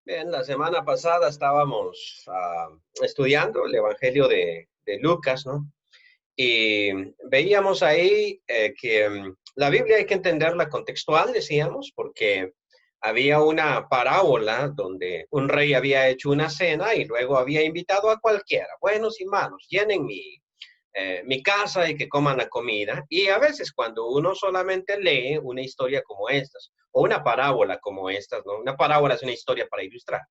Bien, la semana pasada estábamos estudiando el Evangelio de Lucas, ¿no? Y veíamos ahí que la Biblia hay que entenderla contextual, decíamos, porque había una parábola donde un rey había hecho una cena y luego había invitado a cualquiera, buenos y malos, llenen mi casa y que coman la comida. Y a veces cuando uno solamente lee una historia como estas, o una parábola como estas, ¿no? Una parábola es una historia para ilustrar.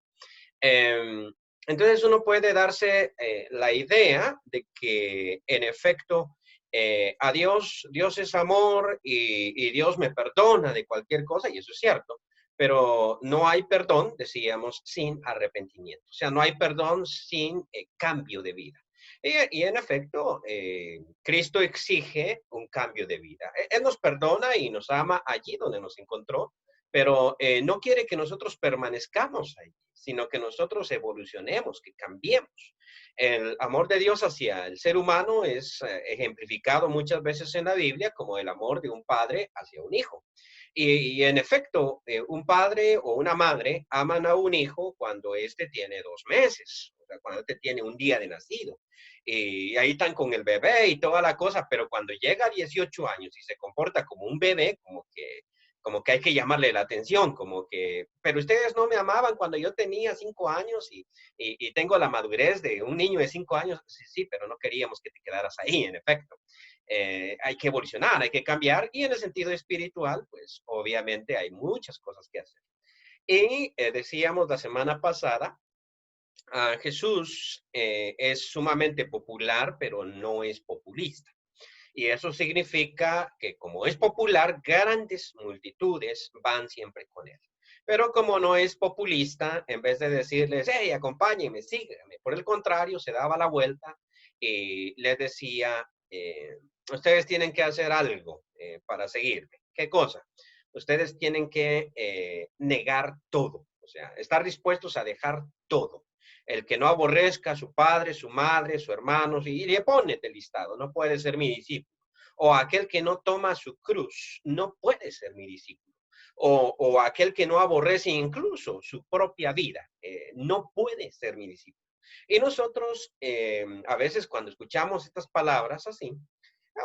Eh, entonces uno puede darse la idea de que en efecto a Dios es amor y Dios me perdona de cualquier cosa, y eso es cierto, pero no hay perdón, decíamos, sin arrepentimiento. O sea, no hay perdón sin cambio de vida. Y en efecto, Cristo exige un cambio de vida. Él nos perdona y nos ama allí donde nos encontró, pero no quiere que nosotros permanezcamos ahí, sino que nosotros evolucionemos, que cambiemos. El amor de Dios hacia el ser humano es ejemplificado muchas veces en la Biblia como el amor de un padre hacia un hijo. Y en efecto, un padre o una madre aman a un hijo cuando éste tiene 2 meses, o sea, cuando éste tiene un día de nacido. Y ahí están con el bebé y toda la cosa, pero cuando llega a 18 años y se comporta como un bebé, como que hay que llamarle la atención, como que, pero ustedes no me amaban cuando yo tenía 5 años y tengo la madurez de un niño de 5 años. Sí, sí, pero no queríamos que te quedaras ahí, en efecto. Hay que evolucionar, hay que cambiar, y en el sentido espiritual, pues obviamente hay muchas cosas que hacer. Y decíamos la semana pasada, Jesús es sumamente popular, pero no es populista. Y eso significa que como es popular, grandes multitudes van siempre con él. Pero como no es populista, en vez de decirles, hey, acompáñenme, sígueme, por el contrario, se daba la vuelta y les decía, ustedes tienen que hacer algo para seguirme. ¿Qué cosa? Ustedes tienen que negar todo, o sea, estar dispuestos a dejar todo. El que no aborrezca a su padre, su madre, su hermano, y le pone el listado, no puede ser mi discípulo. O aquel que no toma su cruz, no puede ser mi discípulo. O aquel que no aborrece incluso su propia vida, no puede ser mi discípulo. Y nosotros, a veces cuando escuchamos estas palabras así,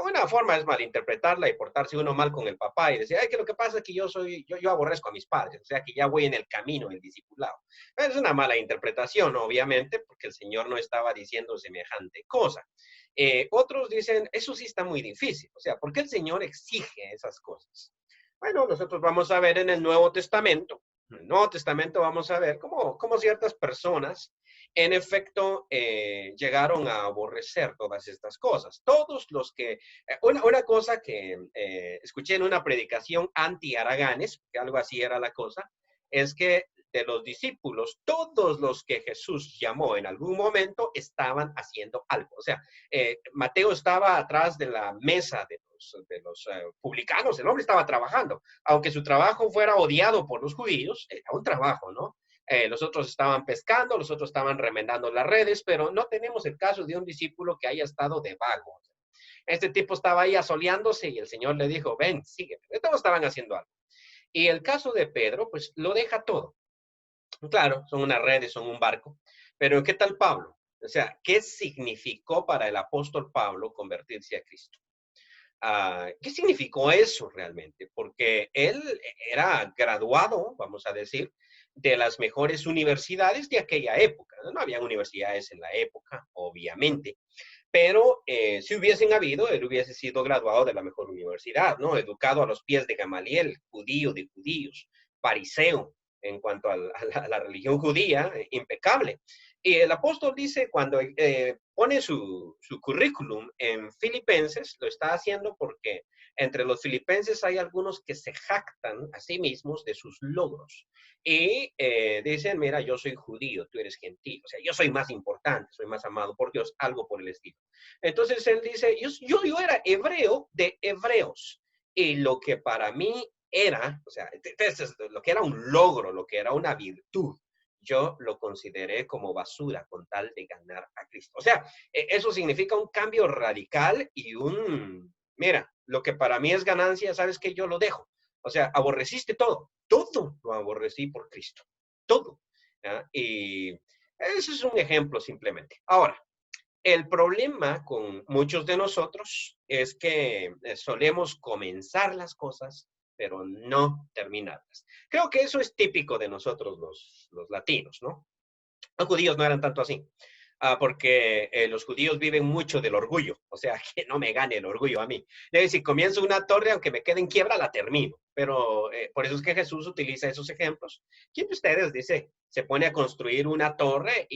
una forma es malinterpretarla y portarse uno mal con el papá y decir, ay, que lo que pasa es que yo aborrezco a mis padres, o sea, que ya voy en el camino del discipulado. Es una mala interpretación, obviamente, porque el Señor no estaba diciendo semejante cosa. Otros dicen, eso sí está muy difícil, o sea, ¿por qué el Señor exige esas cosas? Bueno, nosotros vamos a ver en el Nuevo Testamento, vamos a ver cómo ciertas personas en efecto llegaron a aborrecer todas estas cosas. Todos los que, una cosa que escuché en una predicación anti-Araganes, que algo así era la cosa, es que de los discípulos, todos los que Jesús llamó en algún momento estaban haciendo algo. O sea, Mateo estaba atrás de la mesa de los publicanos, el hombre estaba trabajando, aunque su trabajo fuera odiado por los judíos, era un trabajo, ¿no? Los otros estaban pescando, los otros estaban remendando las redes, pero no tenemos el caso de un discípulo que haya estado de vago. Este tipo estaba ahí asoleándose y el Señor le dijo, ven, sígueme. Todos estaban haciendo algo. Y el caso de Pedro, pues lo deja todo. Claro, son unas redes, son un barco, pero ¿qué tal Pablo? O sea, ¿qué significó para el apóstol Pablo convertirse a Cristo? ¿Qué significó eso realmente? Porque él era graduado, vamos a decir, de las mejores universidades de aquella época. No había universidades en la época, obviamente, pero si hubiesen habido, él hubiese sido graduado de la mejor universidad, ¿no? Educado a los pies de Gamaliel, judío de judíos, fariseo en cuanto a la religión judía, impecable. Y el apóstol dice, cuando pone su currículum en Filipenses, lo está haciendo porque entre los filipenses hay algunos que se jactan a sí mismos de sus logros. Y dicen, mira, yo soy judío, tú eres gentil, o sea, yo soy más importante, soy más amado por Dios, algo por el estilo. Entonces él dice, yo era hebreo de hebreos, y lo que para mí era, o sea, lo que era un logro, lo que era una virtud, yo lo consideré como basura con tal de ganar a Cristo. O sea, eso significa un cambio radical y mira, lo que para mí es ganancia, sabes que yo lo dejo. O sea, aborreciste todo, todo lo aborrecí por Cristo, todo. ¿ya? Y ese es un ejemplo simplemente. Ahora, el problema con muchos de nosotros es que solemos comenzar las cosas, pero no terminarlas. Creo que eso es típico de nosotros los latinos, ¿no? Los judíos no eran tanto así, porque los judíos viven mucho del orgullo, o sea, que no me gane el orgullo a mí. Si comienzo una torre, aunque me quede en quiebra, la termino. Pero por eso es que Jesús utiliza esos ejemplos. ¿Quién de ustedes dice, se pone a construir una torre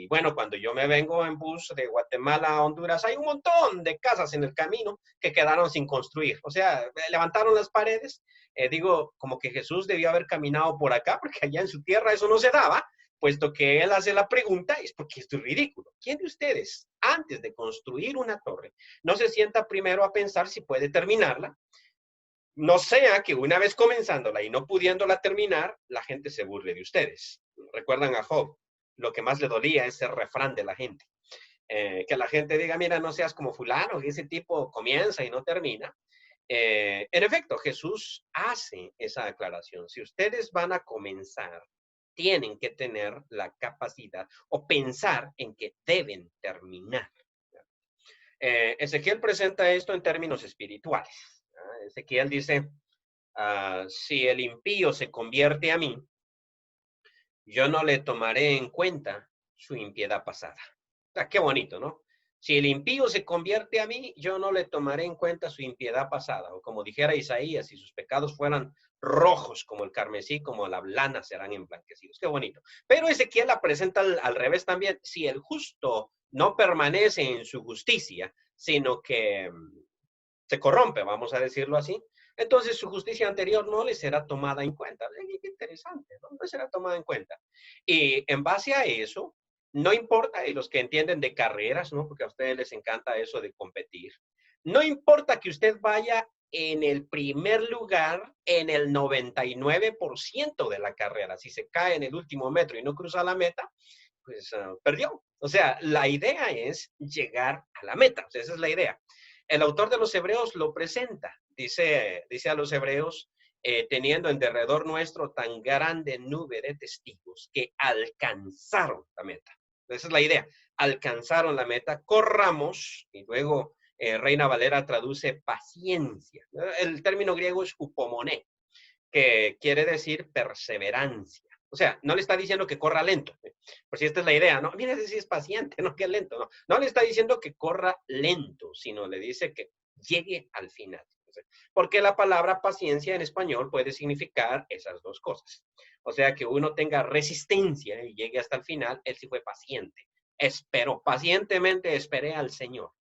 bueno, cuando yo me vengo en bus de Guatemala a Honduras, hay un montón de casas en el camino que quedaron sin construir? O sea, levantaron las paredes. Digo, como que Jesús debió haber caminado por acá, porque allá en su tierra eso no se daba, puesto que él hace la pregunta, es porque esto es ridículo. ¿Quién de ustedes, antes de construir una torre, no se sienta primero a pensar si puede terminarla? No sea que una vez comenzándola y no pudiéndola terminar, la gente se burle de ustedes. Recuerdan a Job, lo que más le dolía es el refrán de la gente. Que la gente diga, mira, no seas como fulano, que ese tipo comienza y no termina. En efecto, Jesús hace esa aclaración. Si ustedes van a comenzar, tienen que tener la capacidad o pensar en que deben terminar. Ezequiel presenta esto en términos espirituales. Ezequiel dice, si el impío se convierte a mí, yo no le tomaré en cuenta su impiedad pasada. Qué bonito, ¿no? Si el impío se convierte a mí, yo no le tomaré en cuenta su impiedad pasada. O como dijera Isaías, si sus pecados fueran rojos como el carmesí, como la lana serán emblanquecidos. Qué bonito. Pero Ezequiel la presenta al revés también. Si el justo no permanece en su justicia, sino que se corrompe, vamos a decirlo así, entonces su justicia anterior no le será tomada en cuenta. Qué interesante, ¿no? No será tomada en cuenta. Y en base a eso, no importa, y los que entienden de carreras, ¿no? Porque a ustedes les encanta eso de competir, no importa que usted vaya en el primer lugar en el 99% de la carrera. Si se cae en el último metro y no cruza la meta, pues perdió. O sea, la idea es llegar a la meta. O sea, esa es la idea. El autor de los Hebreos lo presenta. Dice a los Hebreos, teniendo en derredor nuestro tan grande nube de testigos que alcanzaron la meta. Esa es la idea. Alcanzaron la meta, corramos, y luego Reina Valera traduce paciencia. El término griego es upomone, que quiere decir perseverancia. O sea, no le está diciendo que corra lento, por si esta es la idea, ¿no? Mira, si es paciente, no que lento, no. No le está diciendo que corra lento, sino le dice que llegue al final. Porque la palabra paciencia en español puede significar esas dos cosas. O sea, que uno tenga resistencia y llegue hasta el final, él sí fue paciente. Esperó, pacientemente esperé al Señor.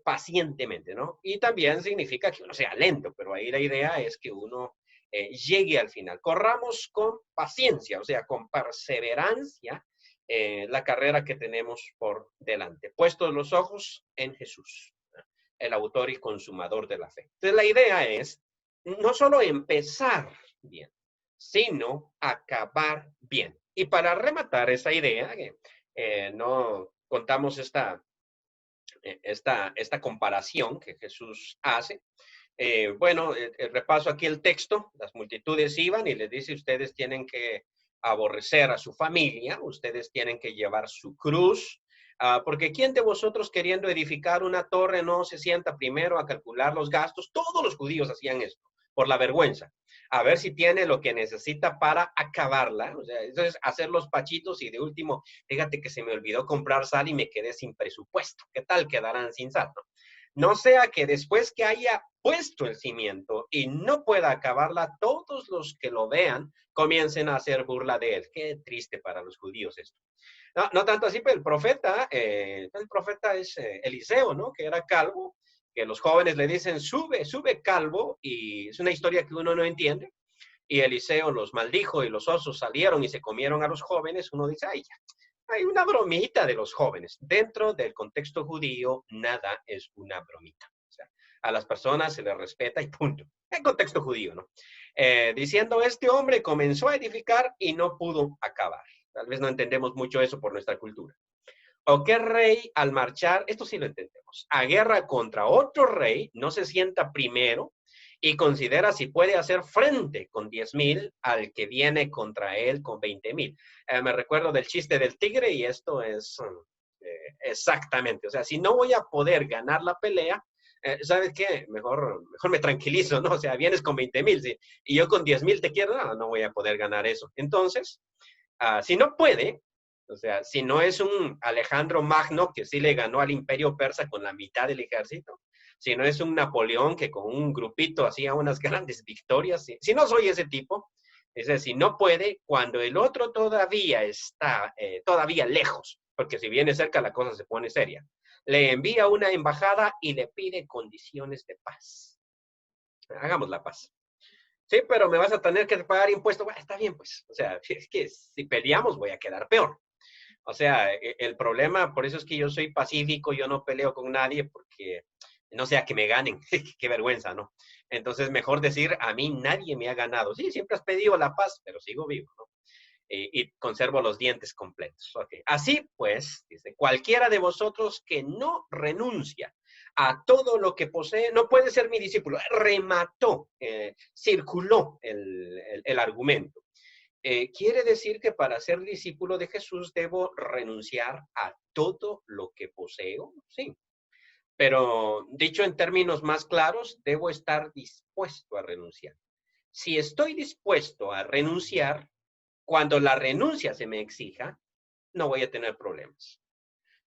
Pacientemente, ¿no? Y también significa que uno sea lento, pero ahí la idea es que uno llegue al final. Corramos con paciencia, o sea, con perseverancia, la carrera que tenemos por delante. Puestos los ojos en Jesús, el autor y consumador de la fe. Entonces, la idea es no solo empezar bien, sino acabar bien. Y para rematar esa idea, no contamos esta comparación que Jesús hace. Bueno, repaso aquí el texto. Las multitudes iban y les dice, ustedes tienen que aborrecer a su familia, ustedes tienen que llevar su cruz, porque ¿quién de vosotros queriendo edificar una torre no se sienta primero a calcular los gastos? Todos los judíos hacían esto, por la vergüenza. A ver si tiene lo que necesita para acabarla. O sea, eso es hacer los pachitos y de último, fíjate que se me olvidó comprar sal y me quedé sin presupuesto. ¿Qué tal quedarán sin sal? No sea que después que haya puesto el cimiento y no pueda acabarla, todos los que lo vean comiencen a hacer burla de él. Qué triste para los judíos esto. No, no tanto así, pero el profeta es Eliseo, ¿no? Que era calvo, que los jóvenes le dicen, sube, sube calvo, y es una historia que uno no entiende. Y Eliseo los maldijo y los osos salieron y se comieron a los jóvenes. Uno dice, ay, ya, hay una bromita de los jóvenes. Dentro del contexto judío, nada es una bromita. O sea, a las personas se les respeta y punto. En contexto judío, ¿no? Diciendo, este hombre comenzó a edificar y no pudo acabar. Tal vez no entendemos mucho eso por nuestra cultura. ¿O qué rey al marchar, esto sí lo entendemos, a guerra contra otro rey, no se sienta primero y considera si puede hacer frente con 10,000 al que viene contra él con 20,000. Me recuerdo del chiste del tigre y esto es exactamente, o sea, si no voy a poder ganar la pelea, ¿sabes qué? Mejor me tranquilizo, ¿no? O sea, vienes con 20,000, ¿sí? Y yo con 10,000 te quiero, no voy a poder ganar eso. Entonces, si no puede, o sea, si no es un Alejandro Magno que sí le ganó al Imperio Persa con la mitad del ejército, si no es un Napoleón que con un grupito hacía unas grandes victorias, si no soy ese tipo, es decir, si no puede, cuando el otro todavía está todavía lejos, porque si viene cerca la cosa se pone seria, le envía una embajada y le pide condiciones de paz. Hagamos la paz. Sí, pero me vas a tener que pagar impuestos. Bueno, está bien, pues. O sea, es que si peleamos voy a quedar peor. O sea, el problema, por eso es que yo soy pacífico, yo no peleo con nadie porque no sea que me ganen. Qué vergüenza, ¿no? Entonces, mejor decir, a mí nadie me ha ganado. Sí, siempre has pedido la paz, pero sigo vivo, ¿no? Y conservo los dientes completos. Okay. Así pues, dice, cualquiera de vosotros que no renuncia a todo lo que posee, no puede ser mi discípulo. Remató, circuló el argumento. Quiere decir que para ser discípulo de Jesús debo renunciar a todo lo que poseo, sí. Pero dicho en términos más claros, debo estar dispuesto a renunciar. Si estoy dispuesto a renunciar, cuando la renuncia se me exija, no voy a tener problemas.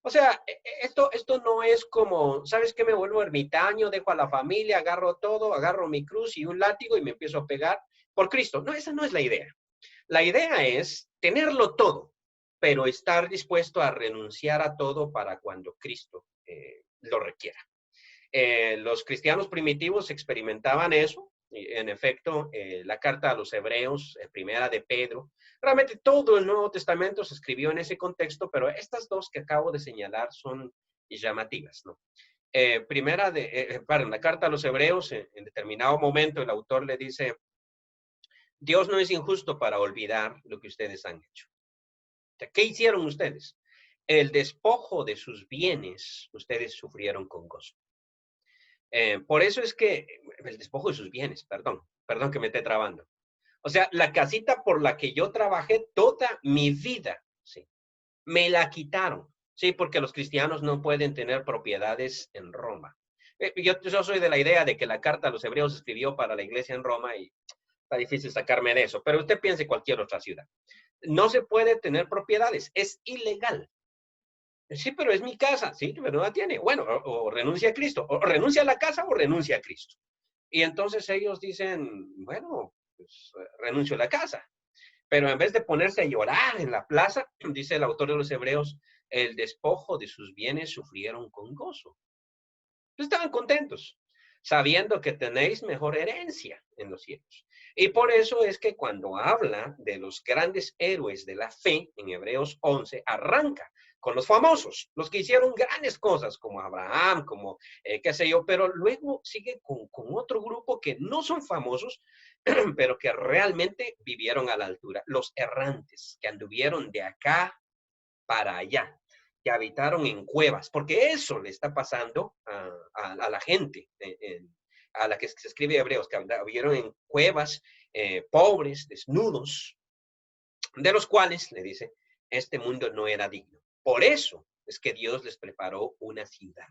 O sea, esto no es como, ¿sabes qué? Me vuelvo ermitaño, dejo a la familia, agarro todo, agarro mi cruz y un látigo y me empiezo a pegar por Cristo. No, esa no es la idea. La idea es tenerlo todo, pero estar dispuesto a renunciar a todo para cuando Cristo lo requiera. Los cristianos primitivos experimentaban eso. En efecto, la carta a los hebreos, primera de Pedro, realmente todo el Nuevo Testamento se escribió en ese contexto, pero estas dos que acabo de señalar son llamativas, ¿no? La carta a los hebreos, en determinado momento el autor le dice, Dios no es injusto para olvidar lo que ustedes han hecho. ¿Qué hicieron ustedes? El despojo de sus bienes, ustedes sufrieron con gozo. Por eso es que el despojo de sus bienes, perdón que me esté trabando. O sea, la casita por la que yo trabajé toda mi vida, sí, me la quitaron, sí, porque los cristianos no pueden tener propiedades en Roma. Yo soy de la idea de que la carta a los hebreos se escribió para la iglesia en Roma y está difícil sacarme de eso, pero usted piense cualquier otra ciudad. No se puede tener propiedades, es ilegal. Sí, pero es mi casa, sí, pero no la tiene. Bueno, o renuncia a Cristo, o renuncia a la casa o renuncia a Cristo. Y entonces ellos dicen, bueno, pues renuncio a la casa. Pero en vez de ponerse a llorar en la plaza, dice el autor de los Hebreos, el despojo de sus bienes sufrieron con gozo. Estaban contentos, sabiendo que tenéis mejor herencia en los cielos. Y por eso es que cuando habla de los grandes héroes de la fe, en Hebreos 11, arranca con los famosos, los que hicieron grandes cosas, como Abraham, como qué sé yo, pero luego sigue con otro grupo que no son famosos, pero que realmente vivieron a la altura. Los errantes, que anduvieron de acá para allá, que habitaron en cuevas, porque eso le está pasando a la gente, a la que se escribe Hebreos, que vivieron en cuevas, pobres, desnudos, de los cuales, le dice, este mundo no era digno. Por eso es que Dios les preparó una ciudad.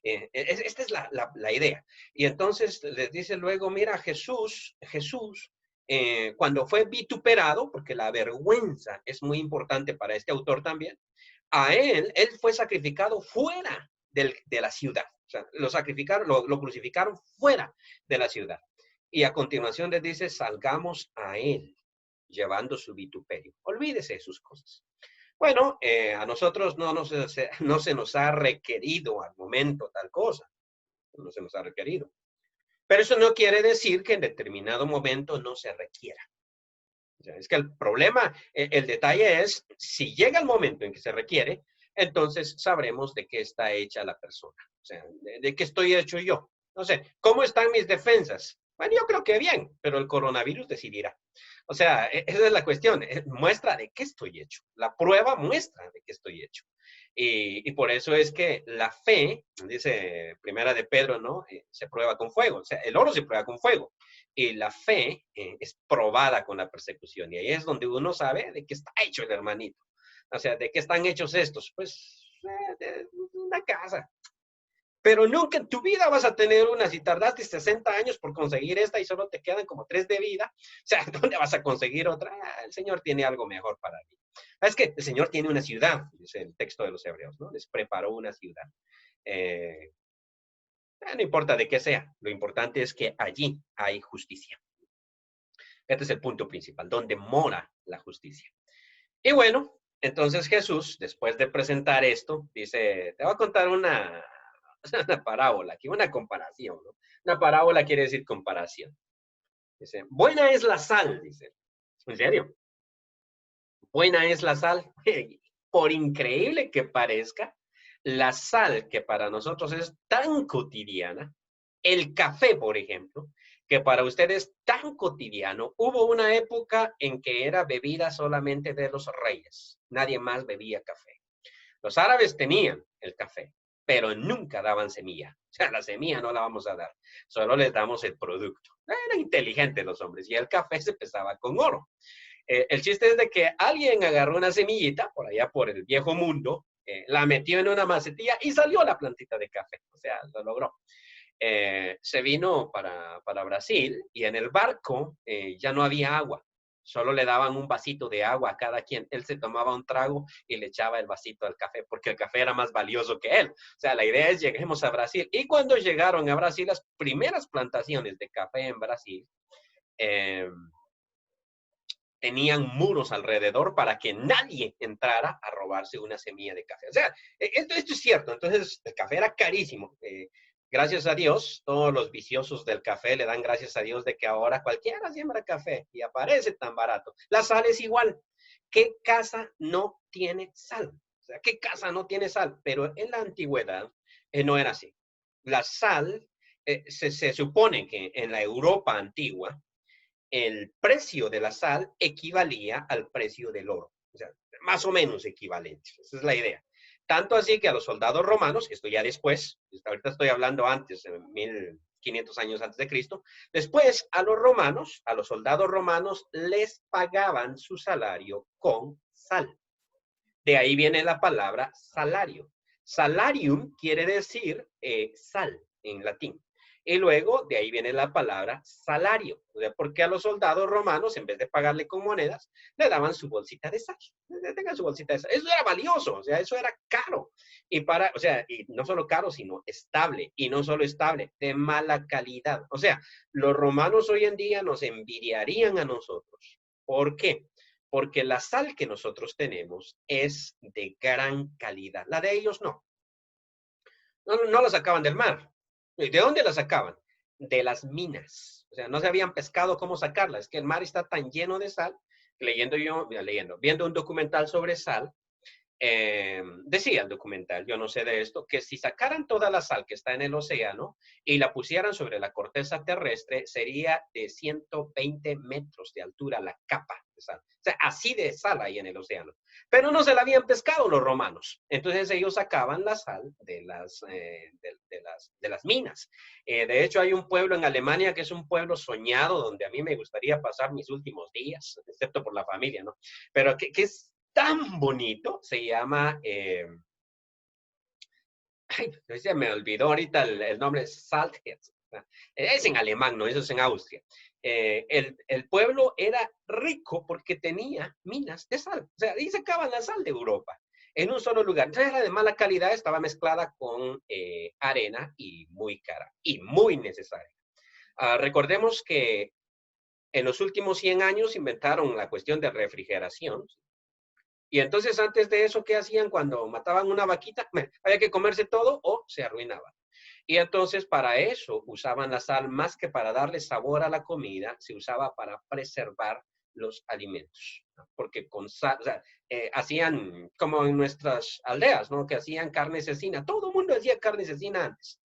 Esta es la idea. Y entonces les dice luego, mira, Jesús, cuando fue vituperado, porque la vergüenza es muy importante para este autor también, él fue sacrificado fuera de la ciudad. O sea, lo sacrificaron, lo crucificaron fuera de la ciudad. Y a continuación les dice, salgamos a él, llevando su vituperio. Olvídese de sus cosas. Bueno, a nosotros no se nos ha requerido al momento tal cosa. No se nos ha requerido. Pero eso no quiere decir que en determinado momento no se requiera. O sea, es que el problema, el detalle es, si llega el momento en que se requiere, entonces sabremos de qué está hecha la persona. O sea, de qué estoy hecho yo. No sé, ¿cómo están mis defensas? Bueno, yo creo que bien, pero el coronavirus decidirá. O sea, esa es la cuestión. Muestra de qué estoy hecho. La prueba muestra de qué estoy hecho. Y por eso es que la fe, dice Primera de Pedro, ¿no? Se prueba con fuego. O sea, el oro se prueba con fuego. Y la fe es probada con la persecución. Y ahí es donde uno sabe de qué está hecho el hermanito. O sea, ¿de qué están hechos estos? Pues de una casa. Pero nunca en tu vida vas a tener una, si tardaste 60 años por conseguir esta y solo te quedan como 3 de vida, o sea, ¿dónde vas a conseguir otra? El Señor tiene algo mejor para ti. Es que el Señor tiene una ciudad, dice el texto de los Hebreos, ¿no? Les preparó una ciudad. Eh, no importa de qué sea, lo importante es que allí hay justicia. Este es el punto principal, donde mora la justicia. Y bueno, entonces Jesús, después de presentar esto, dice, te voy a contar una parábola, aquí una comparación, ¿no? Una parábola quiere decir comparación. Dice, buena es la sal, dice. ¿En serio? Buena es la sal. Por increíble que parezca, la sal que para nosotros es tan cotidiana, el café, por ejemplo, que para ustedes es tan cotidiano, hubo una época en que era bebida solamente de los reyes. Nadie más bebía café. Los árabes tenían el café, pero nunca daban semilla. O sea, la semilla no la vamos a dar, solo les damos el producto. Eran inteligentes los hombres y el café se pesaba con oro. El chiste es de que alguien agarró una semillita por allá por el viejo mundo, la metió en una macetilla y salió la plantita de café. O sea, lo logró. Se vino para Brasil y en el barco ya no había agua. Solo le daban un vasito de agua a cada quien. Él se tomaba un trago y le echaba el vasito al café porque el café era más valioso que él. O sea, la idea es lleguemos a Brasil. Y cuando llegaron a Brasil, las primeras plantaciones de café en Brasil tenían muros alrededor para que nadie entrara a robarse una semilla de café. O sea, esto es cierto. Entonces, el café era carísimo. Gracias a Dios, todos los viciosos del café le dan gracias a Dios de que ahora cualquiera siembra café y aparece tan barato. La sal es igual. ¿Qué casa no tiene sal? O sea, ¿qué casa no tiene sal? Pero en la antigüedad no era así. La sal, se supone que en la Europa antigua, el precio de la sal equivalía al precio del oro. O sea, más o menos equivalente. Esa es la idea. Tanto así que a los soldados romanos, esto ya después, ahorita estoy hablando antes, 1500 años antes de Cristo, después a los romanos, a los soldados romanos, les pagaban su salario con sal. De ahí viene la palabra salario. Salarium quiere decir sal en latín. Y luego de ahí viene la palabra salario. O sea, porque a los soldados romanos, en vez de pagarle con monedas, le daban su bolsita de sal. Tengan su bolsita de sal. Eso era valioso, o sea, eso era caro. O sea, y no solo caro, sino estable. Y no solo estable, de mala calidad. O sea, los romanos hoy en día nos envidiarían a nosotros. ¿Por qué? Porque la sal que nosotros tenemos es de gran calidad. La de ellos no. No la sacaban del mar. ¿De dónde la sacaban? De las minas. O sea, no se habían pescado cómo sacarla. Es que el mar está tan lleno de sal. Viendo un documental sobre sal, decía el documental, yo no sé de esto, que si sacaran toda la sal que está en el océano y la pusieran sobre la corteza terrestre, sería de 120 metros de altura la capa de sal. O sea, así de sal hay en el océano. Pero no se la habían pescado los romanos. Entonces ellos sacaban la sal de las minas. De hecho, hay un pueblo en Alemania que es un pueblo soñado donde a mí me gustaría pasar mis últimos días, excepto por la familia, ¿no? Pero que es tan bonito, se llama, se me olvidó ahorita el nombre, Salthetz. Es en alemán, no, eso es en Austria. El pueblo era rico porque tenía minas de sal. O sea, ahí sacaban la sal de Europa en un solo lugar. Entonces era de mala calidad, estaba mezclada con arena y muy cara y muy necesaria. Recordemos que en los últimos 100 años inventaron la cuestión de refrigeración. Y entonces antes de eso, ¿qué hacían cuando mataban una vaquita? Había que comerse todo o se arruinaba. Y entonces para eso usaban la sal más que para darle sabor a la comida, se usaba para preservar los alimentos. ¿No? Porque con sal, o sea, hacían como en nuestras aldeas, ¿no? Que hacían carne cecina. Todo el mundo hacía carne cecina antes.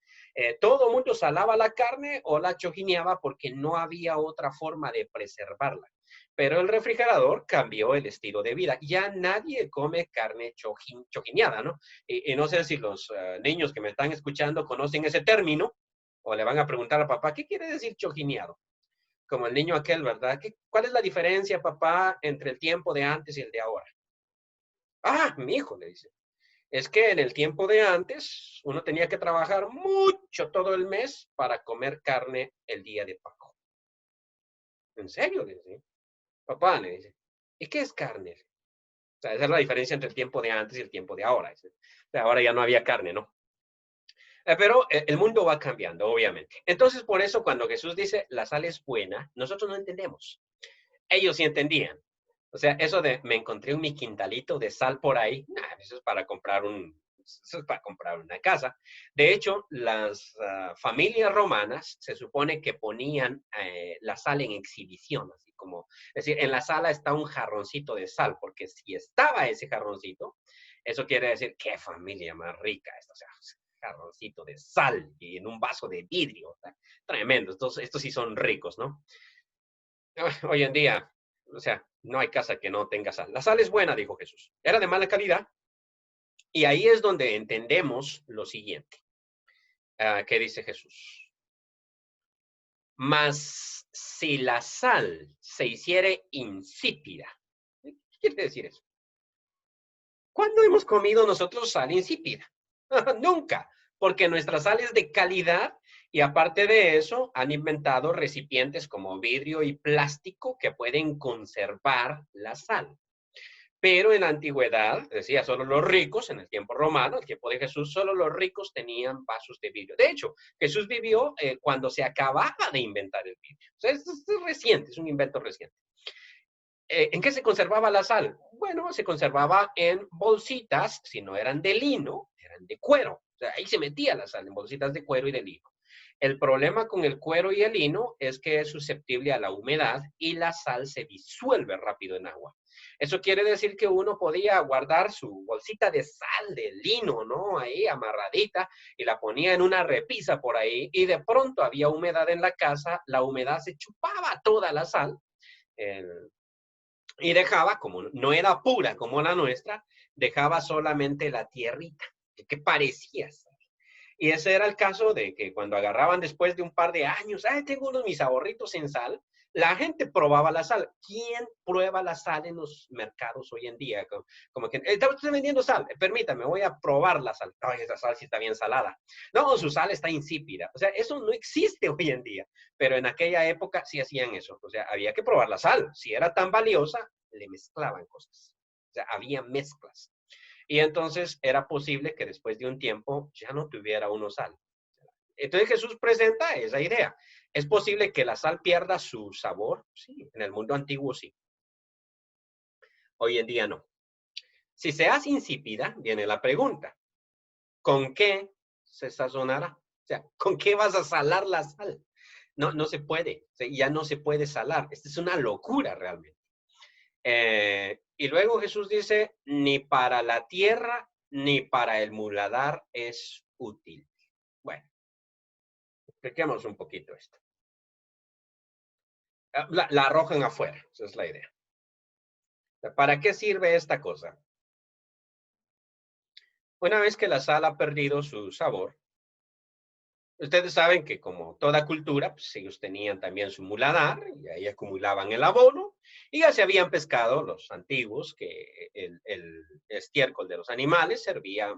Todo el mundo salaba la carne o la chojineaba porque no había otra forma de preservarla. Pero el refrigerador cambió el estilo de vida. Ya nadie come carne choquineada, ¿no? Y no sé si los niños que me están escuchando conocen ese término o le van a preguntar a papá, ¿qué quiere decir choquineado? Como el niño aquel, ¿verdad? ¿Cuál es la diferencia, papá, entre el tiempo de antes y el de ahora? Ah, mi hijo, le dice. Es que en el tiempo de antes uno tenía que trabajar mucho todo el mes para comer carne el día de Paco. ¿En serio? Le dice. Papá, le dice. ¿Y qué es carne? O sea, esa es la diferencia entre el tiempo de antes y el tiempo de ahora. O sea, ahora ya no había carne, ¿no? Pero el mundo va cambiando, obviamente. Entonces, por eso cuando Jesús dice, la sal es buena, nosotros no entendemos. Ellos sí entendían. O sea, eso de me encontré mi quintalito de sal por ahí, nah, eso es para comprar eso es para comprar una casa. De hecho, las familias romanas se supone que ponían la sal en exhibición, así como, es decir, en la sala está un jarroncito de sal, porque si estaba ese jarroncito, eso quiere decir qué familia más rica esta, o sea, jarroncito de sal y en un vaso de vidrio, o sea, tremendo. Estos sí son ricos, ¿no? Hoy en día, o sea, no hay casa que no tenga sal. La sal es buena, dijo Jesús. Era de mala calidad. Y ahí es donde entendemos lo siguiente. ¿Qué dice Jesús? Mas si la sal se hiciere insípida, ¿qué quiere decir eso? ¿Cuándo hemos comido nosotros sal insípida? Nunca, porque nuestra sal es de calidad y aparte de eso han inventado recipientes como vidrio y plástico que pueden conservar la sal. Pero en la antigüedad, decía, solo los ricos, en el tiempo romano, el tiempo de Jesús, solo los ricos tenían vasos de vidrio. De hecho, Jesús vivió cuando se acababa de inventar el vidrio. O sea, esto es reciente, es un invento reciente. ¿En qué se conservaba la sal? Bueno, se conservaba en bolsitas, si no eran de lino, eran de cuero. O sea, ahí se metía la sal en bolsitas de cuero y de lino. El problema con el cuero y el lino es que es susceptible a la humedad y la sal se disuelve rápido en agua. Eso quiere decir que uno podía guardar su bolsita de sal de lino, ¿no? Ahí amarradita y la ponía en una repisa por ahí y de pronto había humedad en la casa, la humedad se chupaba toda la sal. El, y dejaba, como no era pura como la nuestra, dejaba solamente la tierrita, que parecía sal. Y ese era el caso de que cuando agarraban después de un par de años, ay, tengo unos mis ahorritos en sal, la gente probaba la sal. ¿Quién prueba la sal en los mercados hoy en día? Como que, está usted vendiendo sal, permítame, voy a probar la sal. Ay, esa sal sí está bien salada. No, su sal está insípida. O sea, eso no existe hoy en día, pero en aquella época sí hacían eso. O sea, había que probar la sal. Si era tan valiosa, le mezclaban cosas. O sea, había mezclas. Y entonces era posible que después de un tiempo ya no tuviera uno sal. Entonces Jesús presenta esa idea. ¿Es posible que la sal pierda su sabor? Sí, en el mundo antiguo sí. Hoy en día no. Si se hace insípida, viene la pregunta. ¿Con qué se sazonará? O sea, ¿con qué vas a salar la sal? No, no se puede. O sea, ya no se puede salar. Esta es una locura realmente. Y luego Jesús dice, ni para la tierra ni para el muladar es útil. Bueno, expliquemos un poquito esto. La arrojan afuera, esa es la idea. ¿Para qué sirve esta cosa? Una vez que la sal ha perdido su sabor, ustedes saben que como toda cultura, pues ellos tenían también su muladar y ahí acumulaban el abono y ya se habían pescado los antiguos que el estiércol de los animales servía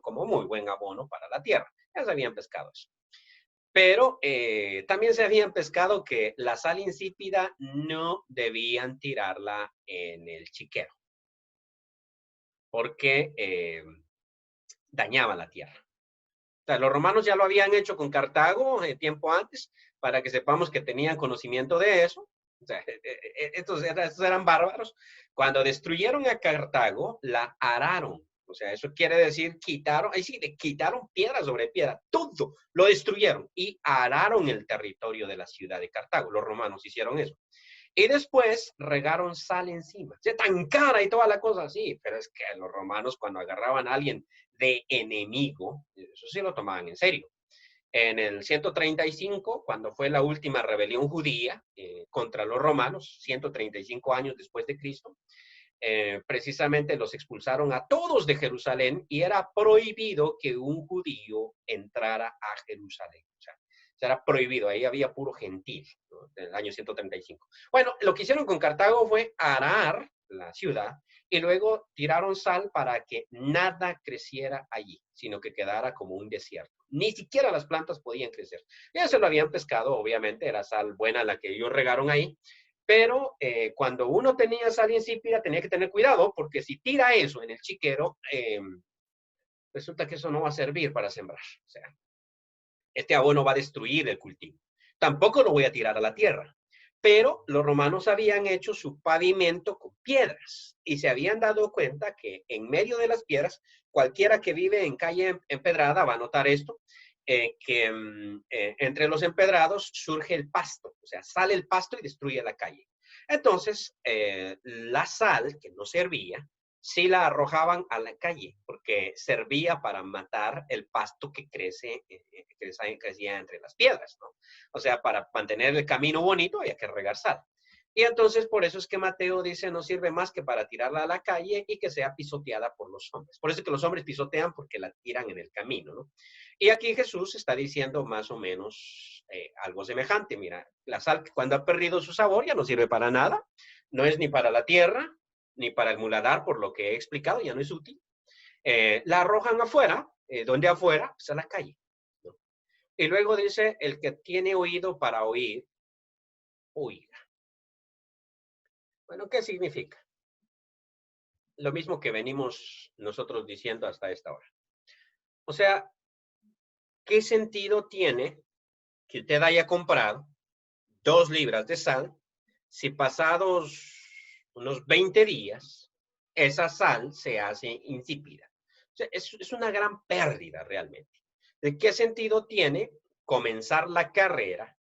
como muy buen abono para la tierra. Ya se habían pescado eso. Pero también se habían pescado que la sal insípida no debían tirarla en el chiquero porque dañaba la tierra. O sea, los romanos ya lo habían hecho con Cartago tiempo antes, para que sepamos que tenían conocimiento de eso. O sea, estos eran bárbaros. Cuando destruyeron a Cartago, la araron. O sea, eso quiere decir quitaron, ahí sí, le quitaron piedra sobre piedra, todo lo destruyeron y araron el territorio de la ciudad de Cartago. Los romanos hicieron eso. Y después regaron sal encima. O sea, tan cara y toda la cosa así. Pero es que los romanos cuando agarraban a alguien de enemigo, eso sí lo tomaban en serio. En el 135, cuando fue la última rebelión judía contra los romanos, 135 años después de Cristo, precisamente los expulsaron a todos de Jerusalén y era prohibido que un judío entrara a Jerusalén. O sea, era prohibido, ahí había puro gentil, ¿no? En el año 135. Bueno, lo que hicieron con Cartago fue arar la ciudad y luego tiraron sal para que nada creciera allí, sino que quedara como un desierto. Ni siquiera las plantas podían crecer. Ya se lo habían pescado, obviamente, era sal buena la que ellos regaron ahí, pero cuando uno tenía sal insípida tenía que tener cuidado porque si tira eso en el chiquero, resulta que eso no va a servir para sembrar. O sea, este abono va a destruir el cultivo. Tampoco lo voy a tirar a la tierra. Pero los romanos habían hecho su pavimento con piedras y se habían dado cuenta que en medio de las piedras, cualquiera que vive en calle empedrada va a notar esto, entre los empedrados surge el pasto, o sea, sale el pasto y destruye la calle. Entonces, la sal que no servía, sí la arrojaban a la calle, porque servía para matar el pasto que crecía entre las piedras, ¿no? O sea, para mantener el camino bonito había que regar sal. Y entonces por eso es que Mateo dice no sirve más que para tirarla a la calle y que sea pisoteada por los hombres. Por eso es que los hombres pisotean porque la tiran en el camino, ¿no? Y aquí Jesús está diciendo más o menos algo semejante. Mira, la sal cuando ha perdido su sabor ya no sirve para nada. No es ni para la tierra, ni para el muladar, por lo que he explicado, ya no es útil. La arrojan afuera, ¿dónde afuera? Pues a la calle, ¿no? Y luego dice, el que tiene oído para oír, oiga. Bueno, ¿qué significa? Lo mismo que venimos nosotros diciendo hasta esta hora. O sea, ¿qué sentido tiene que usted haya comprado 2 libras de sal si pasados unos 20 días esa sal se hace insípida? O sea, es una gran pérdida realmente. ¿De qué sentido tiene comenzar la carrera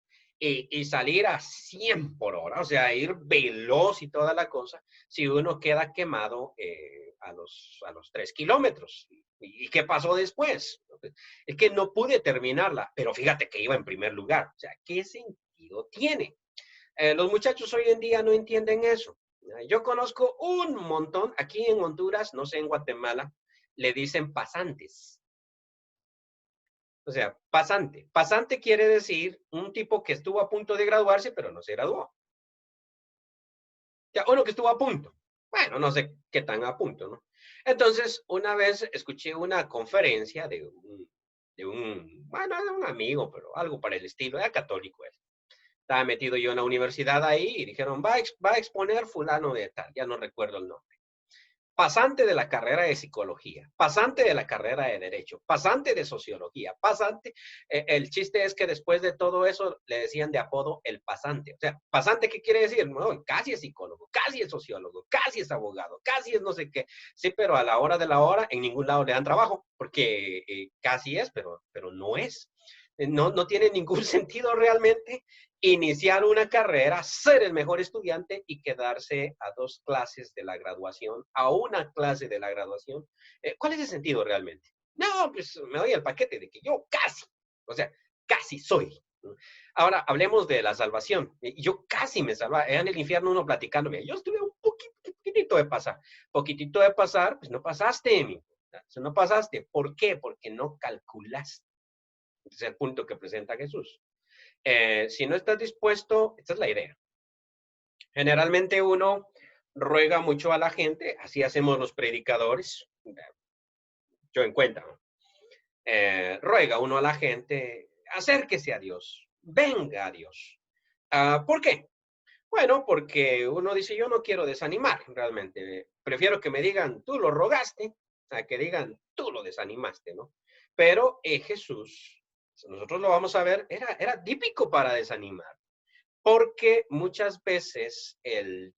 y salir a 100 por hora? O sea, ir veloz y toda la cosa, si uno queda quemado a los 3 kilómetros. ¿Y qué pasó después? Es que no pude terminarla, pero fíjate que iba en primer lugar. O sea, ¿qué sentido tiene? Los muchachos hoy en día no entienden eso. Yo conozco un montón, aquí en Honduras, no sé, en Guatemala, le dicen pasantes. O sea, pasante. Pasante quiere decir un tipo que estuvo a punto de graduarse, pero no se graduó. Ya, uno que estuvo a punto. Bueno, no sé qué tan a punto, ¿no? Entonces, una vez escuché una conferencia bueno, de un amigo, pero algo para el estilo, era católico él. Estaba metido yo en la universidad ahí y dijeron, va a exponer fulano de tal, ya no recuerdo el nombre. Pasante de la carrera de psicología, pasante de la carrera de derecho, pasante de sociología, pasante. El chiste es que después de todo eso le decían de apodo el pasante. O sea, pasante, ¿qué quiere decir? No, casi es psicólogo, casi es sociólogo, casi es abogado, casi es no sé qué. Sí, pero a la hora de la hora en ningún lado le dan trabajo, porque casi es, pero no es. No tiene ningún sentido realmente iniciar una carrera, ser el mejor estudiante y quedarse a 2 clases de la graduación, a una clase de la graduación. ¿Cuál es el sentido realmente? No, pues me doy el paquete de que yo casi, o sea, casi soy. Ahora, hablemos de la salvación. Yo casi me salva. En el infierno uno platicándome. Yo estuve un poquitito de pasar. Poquitito de pasar, pues no pasaste, no pasaste. ¿Por qué? Porque no calculaste. Ese es el punto que presenta Jesús. Si no estás dispuesto, esta es la idea. Generalmente uno ruega mucho a la gente, así hacemos los predicadores, yo en cuenta, ¿no? Ruega uno a la gente, acérquese a Dios, venga a Dios. ¿Por qué? Bueno, porque uno dice, yo no quiero desanimar, realmente. Prefiero que me digan, tú lo rogaste, a que digan, tú lo desanimaste, ¿no? Pero Jesús, nosotros lo vamos a ver, era típico para desanimar. Porque muchas veces el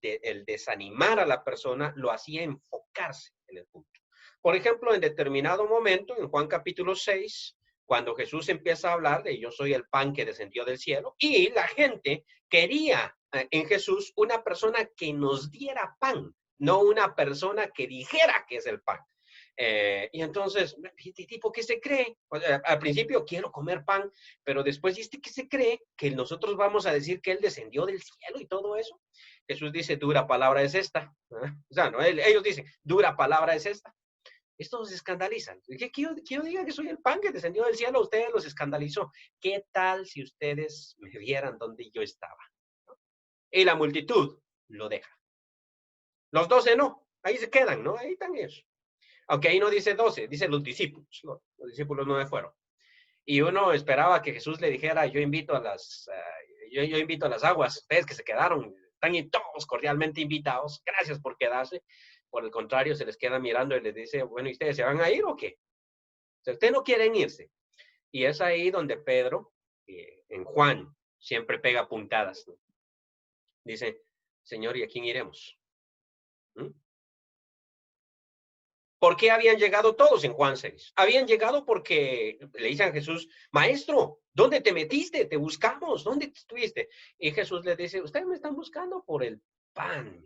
desanimar a la persona lo hacía enfocarse en el punto. Por ejemplo, en determinado momento, en Juan capítulo 6, cuando Jesús empieza a hablar de yo soy el pan que descendió del cielo, y la gente quería en Jesús una persona que nos diera pan, no una persona que dijera que es el pan. Y entonces, ¿este tipo qué se cree? Pues, al principio quiero comer pan, pero después dice que se cree que nosotros vamos a decir que él descendió del cielo y todo eso. Jesús dice, dura palabra es esta. O sea, no, ellos dicen, dura palabra es esta. Estos se escandalizan. Que yo diga que soy el pan que descendió del cielo, ustedes los escandalizó. ¿Qué tal si ustedes me vieran donde yo estaba? Y la multitud lo deja. Los 12 no, ahí se quedan, ¿no? Ahí están ellos. Aunque ahí no dice 12, dice los discípulos. No, los discípulos no fueron. Y uno esperaba que Jesús le dijera, yo invito a yo invito a las aguas, ustedes que se quedaron, están todos cordialmente invitados, gracias por quedarse. Por el contrario, se les queda mirando y les dice, bueno, ¿y ustedes se van a ir o qué? O sea, ustedes no quieren irse. Y es ahí donde Pedro, en Juan, siempre pega puntadas, ¿no? Dice, Señor, ¿y a quién iremos? ¿Mm? ¿Por qué habían llegado todos en Juan 6? Habían llegado porque le dicen a Jesús, Maestro, ¿dónde te metiste? Te buscamos, ¿dónde estuviste? Y Jesús les dice, ustedes me están buscando por el pan,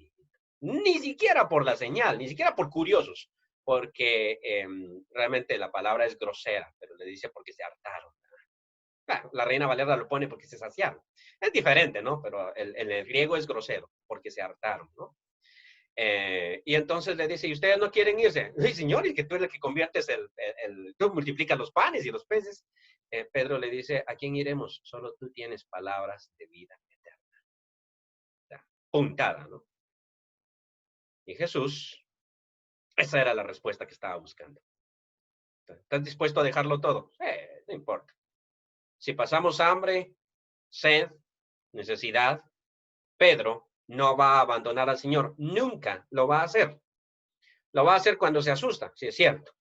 ni siquiera por la señal, ni siquiera por curiosos, porque realmente la palabra es grosera, pero le dice porque se hartaron. Claro, la Reina Valera lo pone porque se saciaron. Es diferente, ¿no? Pero el griego es grosero, porque se hartaron, ¿no? Y entonces le dice, ¿y ustedes no quieren irse? Sí, señor, y que tú eres el que conviertes tú multiplicas los panes y los peces. Pedro le dice, ¿a quién iremos? Solo tú tienes palabras de vida eterna. Ya, puntada, ¿no? Y Jesús, esa era la respuesta que estaba buscando. ¿Estás dispuesto a dejarlo todo? No importa. Si pasamos hambre, sed, necesidad, Pedro no va a abandonar al Señor. Nunca lo va a hacer. Lo va a hacer cuando se asusta, sí es cierto,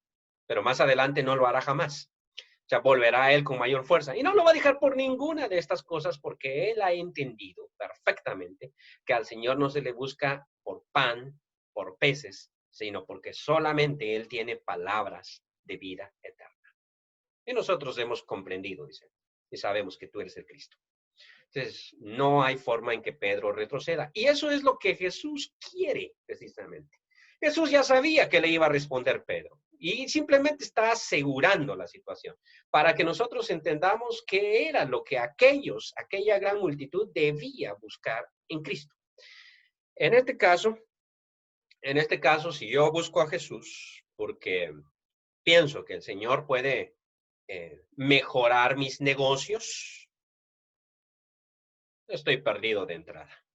pero más adelante no lo hará jamás. O sea, volverá a él con mayor fuerza. Y no lo va a dejar por ninguna de estas cosas porque él ha entendido perfectamente que al Señor no se le busca por pan, por peces, sino porque solamente él tiene palabras de vida eterna. Y nosotros hemos comprendido, dice, y sabemos que tú eres el Cristo. Entonces, no hay forma en que Pedro retroceda. Y eso es lo que Jesús quiere, precisamente. Jesús ya sabía que le iba a responder Pedro y simplemente está asegurando la situación para que nosotros entendamos qué era lo que aquella gran multitud debía buscar en Cristo. En este caso, si yo busco a Jesús porque pienso que el Señor puede mejorar mis negocios, estoy perdido de entrada.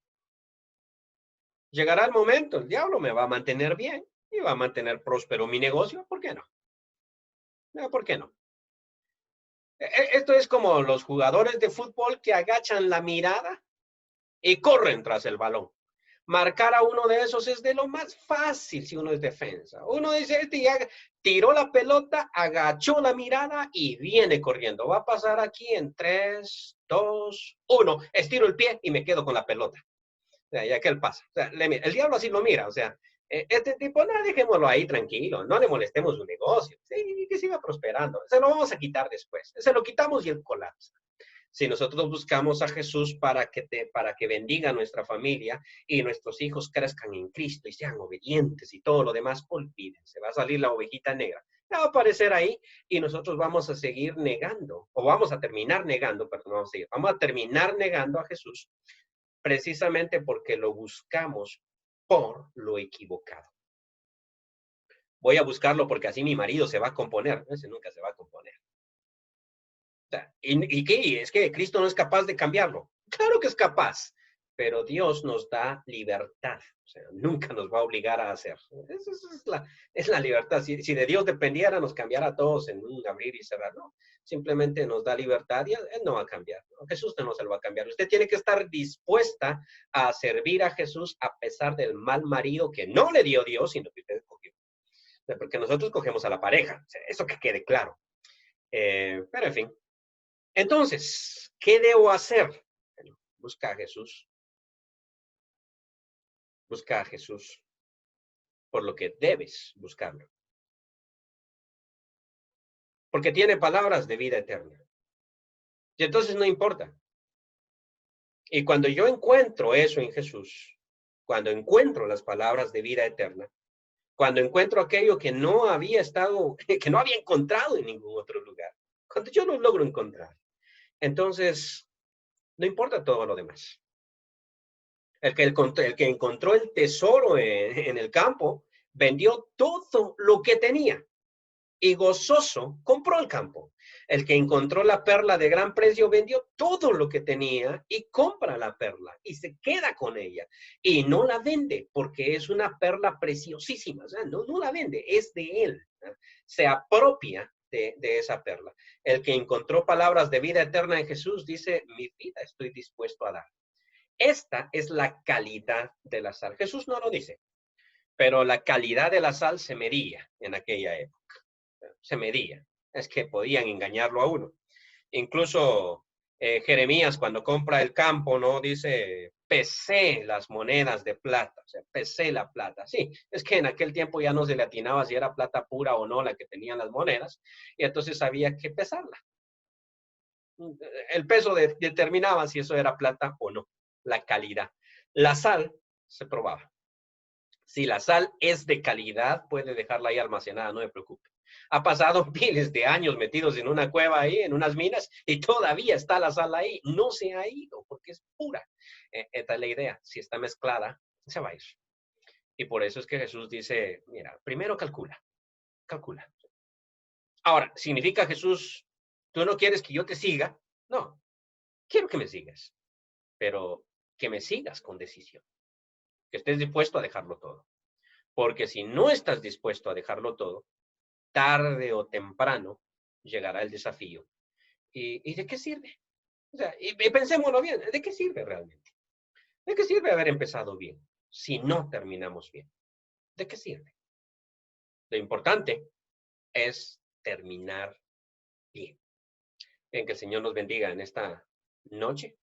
Llegará el momento, el diablo me va a mantener bien y va a mantener próspero mi negocio, ¿por qué no? ¿Por qué no? Esto es como los jugadores de fútbol que agachan la mirada y corren tras el balón. Marcar a uno de esos es de lo más fácil si uno es defensa. Uno dice, este ya tiró la pelota, agachó la mirada y viene corriendo. Va a pasar aquí en 3, 2, 1. Estiro el pie y me quedo con la pelota. O sea, ya que él pasa. O sea, el diablo así lo mira. O sea, este tipo, no, dejémoslo ahí tranquilo. No le molestemos su negocio. Sí, que siga prosperando. Se lo vamos a quitar después. Se lo quitamos y él colapsa. Si nosotros buscamos a Jesús para que bendiga nuestra familia y nuestros hijos crezcan en Cristo y sean obedientes y todo lo demás, olvídense, va a salir la ovejita negra. Va a aparecer ahí y nosotros vamos a seguir negando, o vamos a terminar negando, perdón, vamos a terminar negando a Jesús precisamente porque lo buscamos por lo equivocado. Voy a buscarlo porque así mi marido se va a componer. Ese nunca se va a componer. ¿Y qué? ¿Es que Cristo no es capaz de cambiarlo? Claro que es capaz, pero Dios nos da libertad. O sea, nunca nos va a obligar a hacer. Esa es la libertad. Si de Dios dependiera, nos cambiara a todos en un abrir y cerrar. No, simplemente nos da libertad y Él no va a cambiar. ¿No? Jesús no se lo va a cambiar. Usted tiene que estar dispuesta a servir a Jesús a pesar del mal marido que no le dio Dios, sino que usted escogió. Porque nosotros cogemos a la pareja. O sea, eso que quede claro. Pero en fin. Entonces, ¿qué debo hacer? Bueno, busca a Jesús. Busca a Jesús por lo que debes buscarlo. Porque tiene palabras de vida eterna. Y entonces no importa. Y cuando yo encuentro eso en Jesús, cuando encuentro las palabras de vida eterna, Cuando encuentro aquello que no había estado, que no había encontrado en ningún otro lugar. Cuando yo lo logro encontrar. Entonces, no importa todo lo demás. El que encontró el tesoro en el campo, vendió todo lo que tenía y gozoso compró el campo. El que encontró la perla de gran precio vendió todo lo que tenía y compra la perla y se queda con ella y no la vende porque es una perla preciosísima. O sea, no la vende, es de él. ¿No? Se apropia de esa perla. El que encontró palabras de vida eterna en Jesús dice, mi vida estoy dispuesto a dar. Esta es la calidad de la sal. Jesús no lo dice, pero la calidad de la sal se medía en aquella época. Se medía. Es que podían engañarlo a uno. Incluso Jeremías, cuando compra el campo, ¿no? Dice, pesé las monedas de plata, o sea, pesé la plata. Sí, es que en aquel tiempo ya no se le atinaba si era plata pura o no la que tenían las monedas, y entonces había que pesarla. El peso determinaba si eso era plata o no, la calidad. La sal se probaba. Si la sal es de calidad, puede dejarla ahí almacenada, no me preocupe. Ha pasado miles de años metidos en una cueva ahí, en unas minas, y todavía está la sal ahí. No se ha ido porque es pura. Esta es la idea. Si está mezclada, se va a ir. Y por eso es que Jesús dice, mira, primero calcula, calcula. Ahora, ¿significa Jesús, tú no quieres que yo te siga? No, quiero que me sigas, pero que me sigas con decisión, que estés dispuesto a dejarlo todo. Porque si no estás dispuesto a dejarlo todo, tarde o temprano llegará el desafío. ¿Y de qué sirve? O sea, y pensémoslo bien, ¿de qué sirve realmente? ¿De qué sirve haber empezado bien si no terminamos bien? ¿De qué sirve? Lo importante es terminar bien. En que el Señor nos bendiga en esta noche.